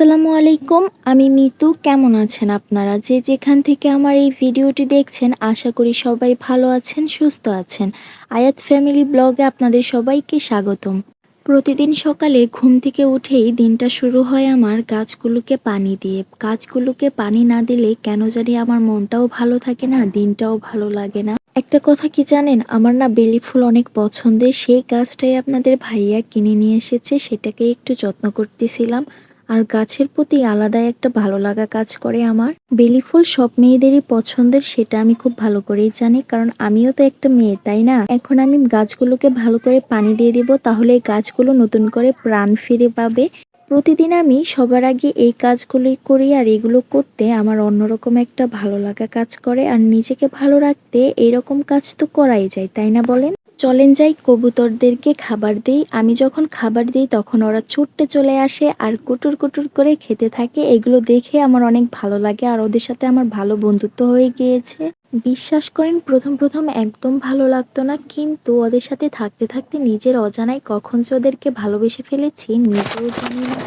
আসসালামু আলাইকুম। আমি মিতু। কেমন আছেন আপনারা? যে যেখান থেকে আমার এই ভিডিওটি দেখছেন আশা করি সবাই ভালো আছেন, সুস্থ আছেন। আয়াত ফ্যামিলি ব্লগে আপনাদের সবাইকে স্বাগতম। প্রতিদিন সকালে ঘুম থেকে উঠেই দিনটা শুরু হয় আমার গাছগুলোকে পানি দিয়ে। গাছগুলোকে পানি না দিলে কেন জানি আমার মনটাও ভালো থাকে না, দিনটাও ভালো লাগে না। একটা কথা কি জানেন? আমার না বেলি ফুল অনেক পছন্দের। সেই গাছটাই আপনাদের ভাইয়া কিনে নিয়ে এসেছে। সেটাকে একটু যত্ন করতেছিলাম। আর গাছের প্রতি আলাদাই একটা ভালো লাগা কাজ করে আমার। বেলি ফুল সব মেয়েদেরই পছন্দের, সেটা আমি খুব ভালো করেই জানি। কারণ আমিও তো একটা মেয়ে, তাই না? এখন আমি গাছগুলোকে ভালো করে পানি দিয়ে দিব, তাহলে এই গাছগুলো নতুন করে প্রাণ ফিরে পাবে। প্রতিদিন আমি সবার আগে এই কাজগুলোই করি, আর এগুলো করতে আমার অন্যরকম একটা ভালো লাগা কাজ করে। আর নিজেকে ভালো রাখতে এরকম কাজ তো করাই যায়, তাই না বলেন? চলেন যাই কবুতরদেরকে খাবার দেই। আমি যখন খাবার দিই তখন ওরা ছুটতে চলে আসে আর কুটুর কুটুর করে খেতে থাকে। এগুলো দেখে আমার অনেক ভালো লাগে, আর ওদের সাথে আমার ভালো বন্ধুত্ব হয়ে গিয়েছে। বিশ্বাস করেন, প্রথম একদম ভালো লাগতো না, কিন্তু ওদের সাথে থাকতে থাকতে নিজের অজানায় কখন যে ওদেরকে ভালোবেসে ফেলেছি নিজেও জানি না।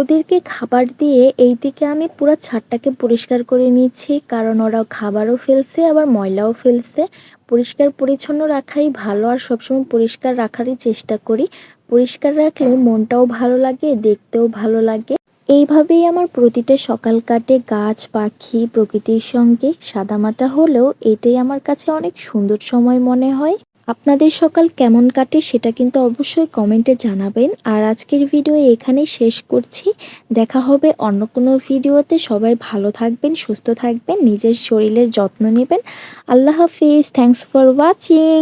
ওদেরকে খাবার দিয়ে এইদিকে আমি পুরো ছাদটাকে পরিষ্কার করে নিচ্ছি, কারণ ওরা খাবারও ফেলছে আবার ময়লাও ফেলছে। পরিষ্কার পরিচ্ছন্ন রাখাই ভালো, আর সবসময় পরিষ্কার রাখারই চেষ্টা করি। পরিষ্কার রাখলে মনটাও ভালো লাগে, দেখতেও ভালো লাগে। এইভাবেই আমার প্রতিটা সকাল কাটে, গাছ পাখি প্রকৃতির সঙ্গে। সাদামাটা হলেও এটাই আমার কাছে অনেক সুন্দর সময় মনে হয়। আপনাদের সকাল কেমন কাটে সেটা কিন্তু অবশ্যই কমেন্টে জানাবেন। আর আজকের ভিডিও এখানেই শেষ করছি। দেখা হবে অন্য কোনো ভিডিওতে। সবাই ভালো থাকবেন, সুস্থ থাকবেন, নিজের শরীরের যত্ন নেবেন। আল্লাহ হাফিজ। Thanks for watching.